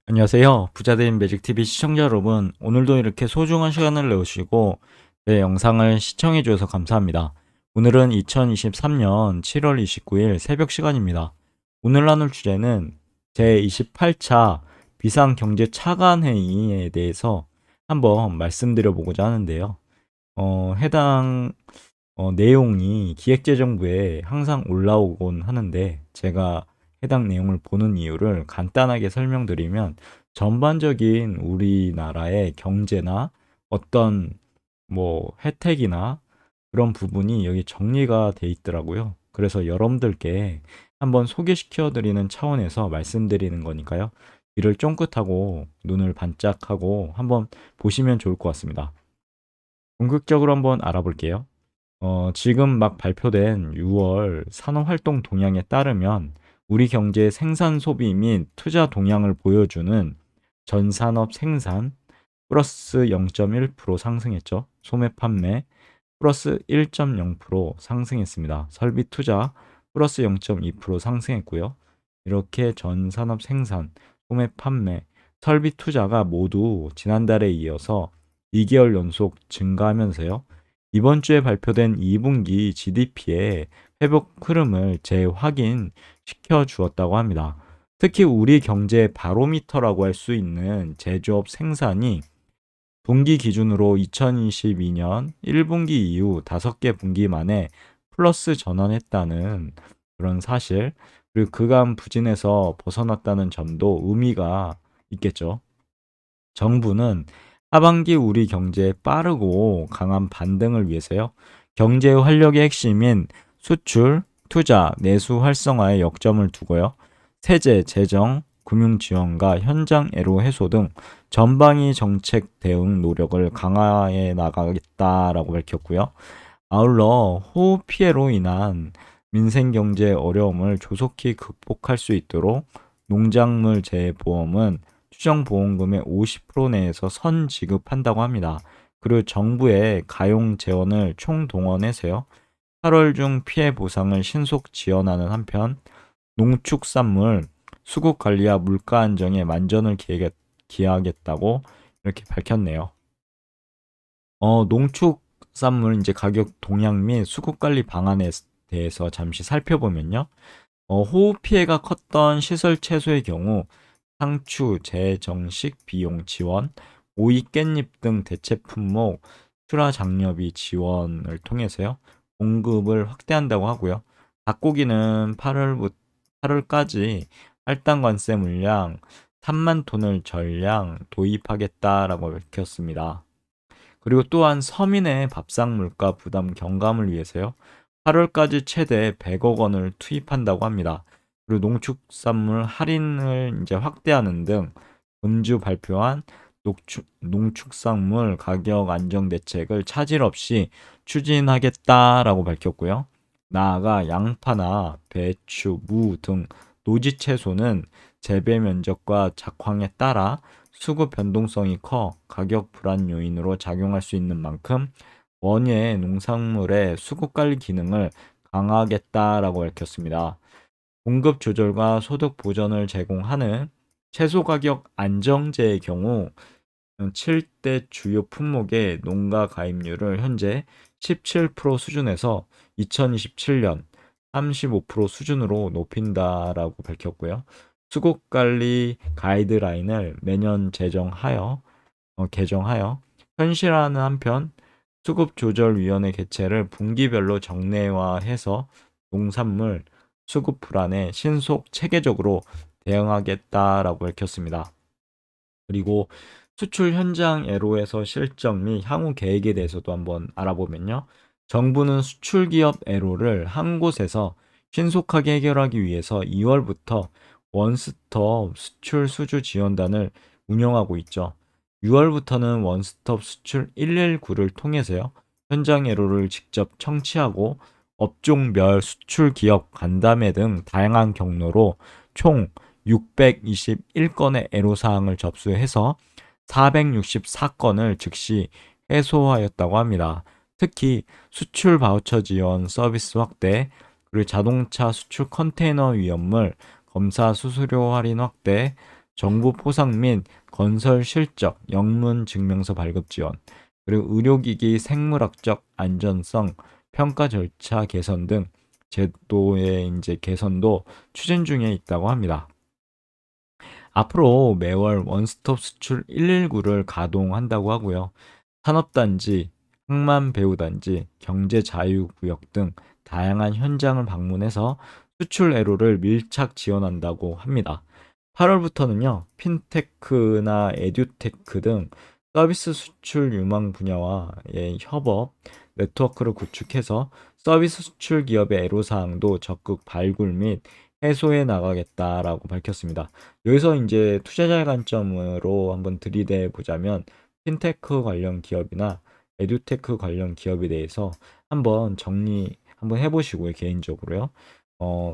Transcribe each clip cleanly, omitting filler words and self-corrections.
안녕하세요. 부자된 매직TV 시청자 여러분, 오늘도 이렇게 소중한 시간을 내주시고 제 영상을 시청해 주셔서 감사합니다. 오늘은 2023년 7월 29일 새벽 시간입니다. 오늘 나눌 주제는 제28차 비상경제차관회의에 대해서 한번 말씀드려 보고자 하는데요. 해당 내용이 기획재정부에 항상 올라오곤 하는데 제가 해당 내용을 보는 이유를 간단하게 설명드리면 전반적인 우리나라의 경제나 어떤 혜택이나 그런 부분이 여기 정리가 돼 있더라고요. 그래서 여러분들께 한번 소개시켜 드리는 차원에서 말씀드리는 거니까요. 귀를 쫑긋하고 눈을 반짝하고 한번 보시면 좋을 것 같습니다. 궁극적으로 한번 알아볼게요. 지금 막 발표된 6월 산업활동 동향에 따르면 우리 경제의 생산 소비 및 투자 동향을 보여주는 전산업 생산 플러스 0.1% 상승했죠. 소매 판매 플러스 1.0% 상승했습니다. 설비 투자 플러스 0.2% 상승했고요. 이렇게 전산업 생산, 소매 판매, 설비 투자가 모두 지난달에 이어서 2개월 연속 증가하면서요. 이번 주에 발표된 2분기 GDP의 회복 흐름을 재확인시켜 주었다고 합니다. 특히 우리 경제의 바로미터라고 할 수 있는 제조업 생산이 분기 기준으로 2022년 1분기 이후 5개 분기 만에 플러스 전환했다는 그런 사실, 그리고 그간 부진에서 벗어났다는 점도 의미가 있겠죠. 정부는 하반기 우리 경제의 빠르고 강한 반등을 위해서요. 경제 활력의 핵심인 수출, 투자, 내수 활성화에 역점을 두고요. 세제, 재정, 금융 지원과 현장 애로 해소 등 전방위 정책 대응 노력을 강화해 나가겠다라고 밝혔고요. 아울러 호우 피해로 인한 민생 경제 어려움을 조속히 극복할 수 있도록 농작물 재보험은 추정 보험금의 50% 내에서 선 지급한다고 합니다. 그리고 정부의 가용 재원을 총동원해서요. 8월 중 피해 보상을 신속 지원하는 한편 농축산물 수급 관리와 물가 안정에 만전을 기하겠다고 이렇게 밝혔네요. 농축산물 이제 가격 동향 및 수급 관리 방안에 대해서 잠시 살펴보면요. 호우 피해가 컸던 시설 채소의 경우 상추, 재정식 비용 지원, 오이, 깻잎 등 대체 품목 출하 장려비 지원을 통해서요. 공급을 확대한다고 하고요. 닭고기는 8월까지 할당 관세 물량 3만 톤을 전량 도입하겠다라고 밝혔습니다. 그리고 또한 서민의 밥상 물가 부담 경감을 위해서요. 8월까지 최대 100억 원을 투입한다고 합니다. 그리고 농축산물 할인을 이제 확대하는 등 금주 발표한 농축산물 가격 안정 대책을 차질 없이 추진하겠다라고 밝혔고요. 나아가 양파나 배추, 무 등 노지 채소는 재배 면적과 작황에 따라 수급 변동성이 커 가격 불안 요인으로 작용할 수 있는 만큼 원예 농산물의 수급 관리 기능을 강화하겠다라고 밝혔습니다. 공급 조절과 소득 보전을 제공하는 채소 가격 안정제의 경우 7대 주요 품목의 농가 가입률을 현재 17% 수준에서 2027년 35% 수준으로 높인다라고 밝혔고요. 수급 관리 가이드라인을 매년 개정하여 현실화하는 한편 수급조절위원회 개최를 분기별로 정례화해서 농산물 수급 불안에 신속 체계적으로 대응하겠다라고 밝혔습니다. 그리고 수출 현장 애로에서 실적 및 향후 계획에 대해서도 한번 알아보면요. 정부는 수출 기업 애로를 한 곳에서 신속하게 해결하기 위해서 2월부터 원스톱 수출 수주 지원단을 운영하고 있죠. 6월부터는 원스톱 수출 119를 통해서요. 현장 애로를 직접 청취하고 업종별 수출 기업 간담회 등 다양한 경로로 총 621건의 애로사항을 접수해서 464건을 즉시 해소하였다고 합니다. 특히 수출 바우처 지원 서비스 확대, 그리고 자동차 수출 컨테이너 위험물 검사 수수료 할인 확대, 정부 포상 및 건설 실적, 영문 증명서 발급 지원, 그리고 의료기기 생물학적 안전성 평가 절차 개선 등 제도의 이제 개선도 추진 중에 있다고 합니다. 앞으로 매월 원스톱 수출 119를 가동한다고 하고요. 산업단지, 항만배후단지, 경제자유구역 등 다양한 현장을 방문해서 수출 애로를 밀착 지원한다고 합니다. 8월부터는요, 핀테크나 에듀테크 등 서비스 수출 유망 분야와의 협업 네트워크를 구축해서 서비스 수출 기업의 애로사항도 적극 발굴 및 해소해 나가겠다라고 밝혔습니다. 여기서 이제 투자자의 관점으로 한번 들이대 보자면 핀테크 관련 기업이나 에듀테크 관련 기업에 대해서 한번 정리 한번 해보시고요. 개인적으로요.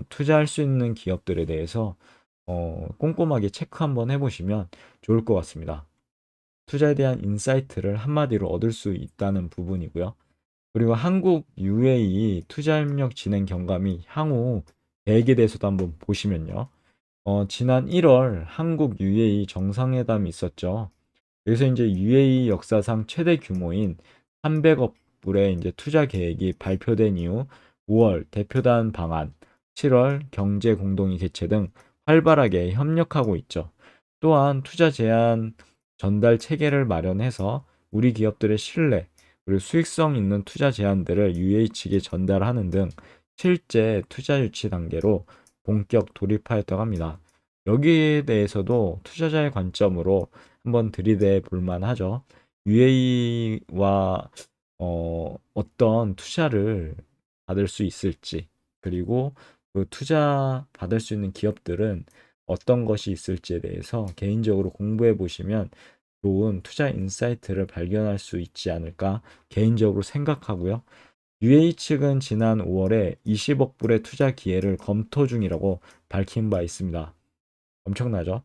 투자할 수 있는 기업들에 대해서 꼼꼼하게 체크 한번 해보시면 좋을 것 같습니다. 투자에 대한 인사이트를 한마디로 얻을 수 있다는 부분이고요. 그리고 한국 UAE 투자협력 진행 경감이 향후 계획에 대해서도 한번 보시면요. 지난 1월 한국 UAE 정상회담이 있었죠. 여기서 이제 UAE 역사상 최대 규모인 300억 불의 이제 투자 계획이 발표된 이후 5월 대표단 방한, 7월 경제 공동회 개최 등 활발하게 협력하고 있죠. 또한 투자 제한 전달 체계를 마련해서 우리 기업들의 신뢰, 그리고 수익성 있는 투자 제안들을 UAE 측에 전달하는 등 실제 투자 유치 단계로 본격 돌입하였다고 합니다. 여기에 대해서도 투자자의 관점으로 한번 들이대 볼 만하죠. UAE와 어떤 투자를 받을 수 있을지, 그리고 그 투자 받을 수 있는 기업들은 어떤 것이 있을지에 대해서 개인적으로 공부해 보시면 좋은 투자 인사이트를 발견할 수 있지 않을까 개인적으로 생각하고요. UA 측은 지난 5월에 20억 불의 투자 기회를 검토 중이라고 밝힌 바 있습니다. 엄청나죠?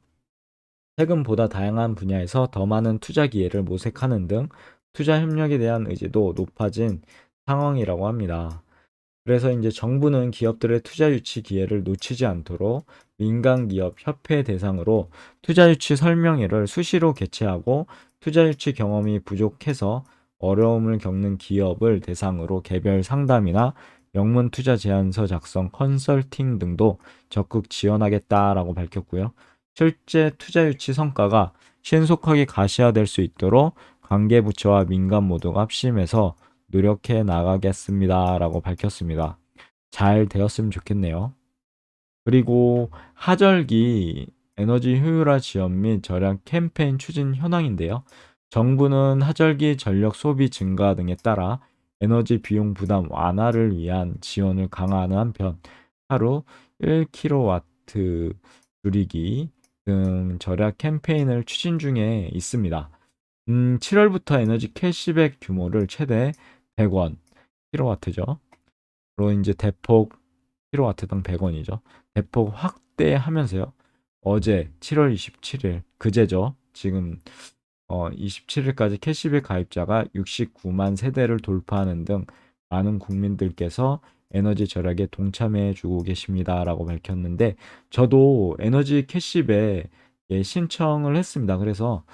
최근보다 다양한 분야에서 더 많은 투자 기회를 모색하는 등 투자 협력에 대한 의지도 높아진 상황이라고 합니다. 그래서 이제 정부는 기업들의 투자 유치 기회를 놓치지 않도록 민간 기업 협회 대상으로 투자 유치 설명회를 수시로 개최하고 투자 유치 경험이 부족해서 어려움을 겪는 기업을 대상으로 개별 상담이나 영문 투자 제안서 작성 컨설팅 등도 적극 지원하겠다라고 밝혔고요. 실제 투자 유치 성과가 신속하게 가시화될 수 있도록 관계부처와 민간 모두가 합심해서 노력해 나가겠습니다라고 밝혔습니다. 잘 되었으면 좋겠네요. 그리고 하절기 에너지 효율화 지원 및 절약 캠페인 추진 현황인데요. 정부는 하절기 전력 소비 증가 등에 따라 에너지 비용 부담 완화를 위한 지원을 강화하는 한편 하루 1kW 줄이기 등 절약 캠페인을 추진 중에 있습니다. 7월부터 에너지 캐시백 규모를 최대 100원 킬로와트죠. 로 이제 대폭 킬로와트당 100원이죠. 대폭 확대하면서요. 어제 7월 27일 그제죠. 지금 27일까지 캐시백 가입자가 69만 세대를 돌파하는 등 많은 국민들께서 에너지 절약에 동참해 주고 계십니다라고 밝혔는데 저도 에너지 캐시백에 신청을 했습니다. 그래서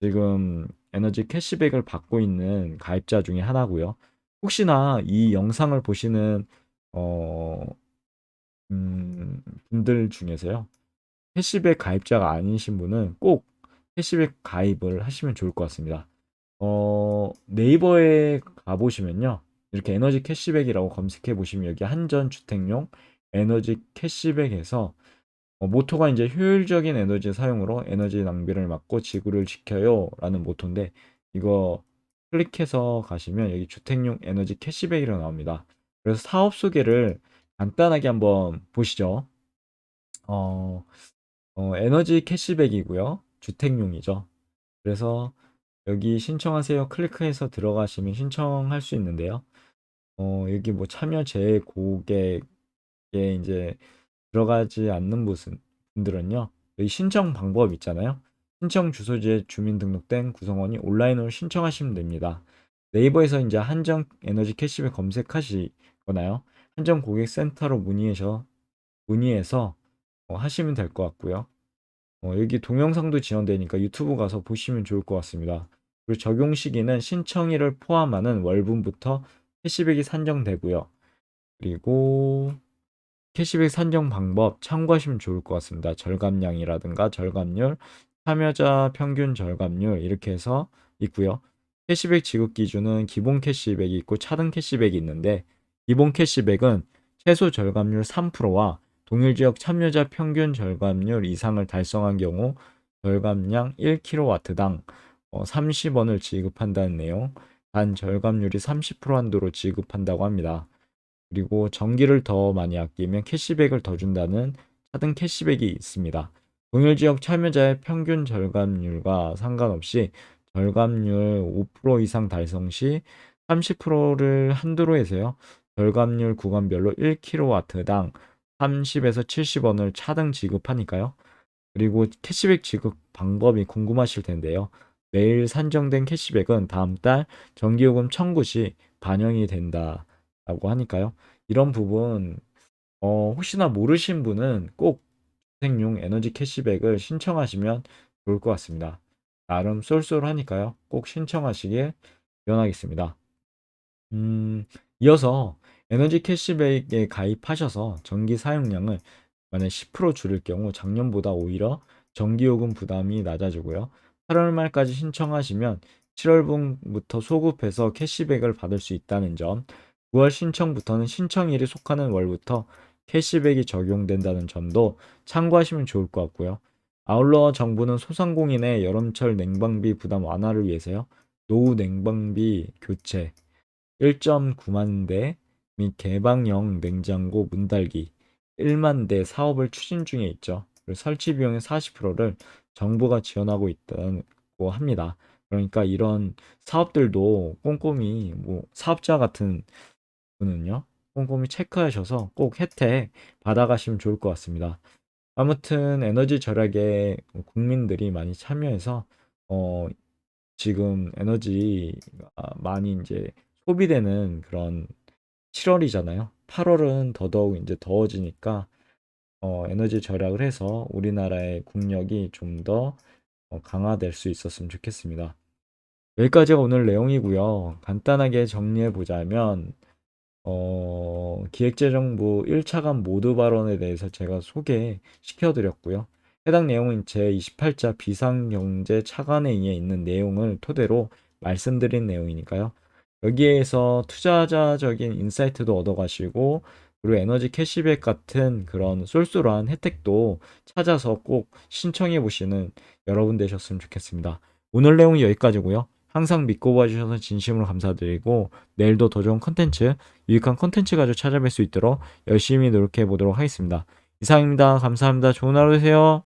지금 에너지 캐시백을 받고 있는 가입자 중에 하나고요. 혹시나 이 영상을 보시는 어, 분들 중에서요. 캐시백 가입자가 아니신 분은 꼭 캐시백 가입을 하시면 좋을 것 같습니다. 네이버에 가보시면요. 이렇게 에너지 캐시백이라고 검색해 보시면 여기 한전 주택용 에너지 캐시백에서 모토가 이제 효율적인 에너지 사용으로 에너지 낭비를 막고 지구를 지켜요 라는 모토인데 이거 클릭해서 가시면 여기 주택용 에너지 캐시백이라고 나옵니다. 그래서 사업 소개를 간단하게 한번 보시죠. 어, 에너지 캐시백이고요. 주택용이죠. 그래서 여기 신청하세요 클릭해서 들어가시면 신청할 수 있는데요. 여기 뭐 참여 제 고객에 이제 들어가지 않는 분들은요. 여기 신청 방법 있잖아요. 신청 주소지에 주민등록된 구성원이 온라인으로 신청하시면 됩니다. 네이버에서 이제 한정 에너지 캐시백 검색하시거나요. 한정 고객센터로 문의해서 하시면 될 것 같고요. 여기 동영상도 지원되니까 유튜브 가서 보시면 좋을 것 같습니다. 그리고 적용 시기는 신청일을 포함하는 월분부터 캐시백이 산정되고요. 그리고 캐시백 산정 방법 참고하시면 좋을 것 같습니다. 절감량이라든가 절감률, 참여자 평균 절감률 이렇게 해서 있고요. 캐시백 지급 기준은 기본 캐시백이 있고 차등 캐시백이 있는데 기본 캐시백은 최소 절감률 3%와 동일 지역 참여자 평균 절감률 이상을 달성한 경우 절감량 1kW당 30원을 지급한다는 내용, 단 절감률이 30% 한도로 지급한다고 합니다. 그리고 전기를 더 많이 아끼면 캐시백을 더 준다는 차등 캐시백이 있습니다. 동일 지역 참여자의 평균 절감률과 상관없이 절감률 5% 이상 달성 시 30%를 한도로 해서요. 절감률 구간별로 1kW당 30에서 70원을 차등 지급하니까요. 그리고 캐시백 지급 방법이 궁금하실 텐데요. 매일 산정된 캐시백은 다음 달 전기요금 청구 시 반영이 된다라고 하니까요. 이런 부분 혹시나 모르신 분은 꼭 주택용 에너지 캐시백을 신청하시면 좋을 것 같습니다. 나름 쏠쏠하니까요. 꼭 신청하시길 권하겠습니다. 음, 이어서 에너지 캐시백에 가입하셔서 전기 사용량을 만약 10% 줄일 경우 작년보다 오히려 전기요금 부담이 낮아지고요. 8월 말까지 신청하시면 7월분부터 소급해서 캐시백을 받을 수 있다는 점, 9월 신청부터는 신청일이 속하는 월부터 캐시백이 적용된다는 점도 참고하시면 좋을 것 같고요. 아울러 정부는 소상공인의 여름철 냉방비 부담 완화를 위해서요. 노후 냉방비 교체 1.9만 대 및 개방형 냉장고 문달기 1만 대 사업을 추진 중에 있죠. 그리고 설치 비용의 40%를 정부가 지원하고 있다고 합니다. 그러니까 이런 사업들도 꼼꼼히 사업자 같은 분은요. 꼼꼼히 체크하셔서 꼭 혜택 받아가시면 좋을 것 같습니다. 아무튼 에너지 절약에 국민들이 많이 참여해서 어, 지금 에너지가 많이 이제 소비되는 그런 7월이잖아요. 8월은 더더욱 이제 더워지니까 에너지 절약을 해서 우리나라의 국력이 좀 더 강화될 수 있었으면 좋겠습니다. 여기까지가 오늘 내용이고요. 간단하게 정리해 보자면 기획재정부 1차관 모두 발언에 대해서 제가 소개시켜 드렸고요. 해당 내용은 제28자 비상경제 차관회의에 있는 내용을 토대로 말씀드린 내용이니까요. 여기에서 투자자적인 인사이트도 얻어가시고 그리고 에너지 캐시백 같은 그런 쏠쏠한 혜택도 찾아서 꼭 신청해 보시는 여러분 되셨으면 좋겠습니다. 오늘 내용이 여기까지고요. 항상 믿고 봐주셔서 진심으로 감사드리고 내일도 더 좋은 컨텐츠, 유익한 컨텐츠 가지고 찾아뵐 수 있도록 열심히 노력해 보도록 하겠습니다. 이상입니다. 감사합니다. 좋은 하루 되세요.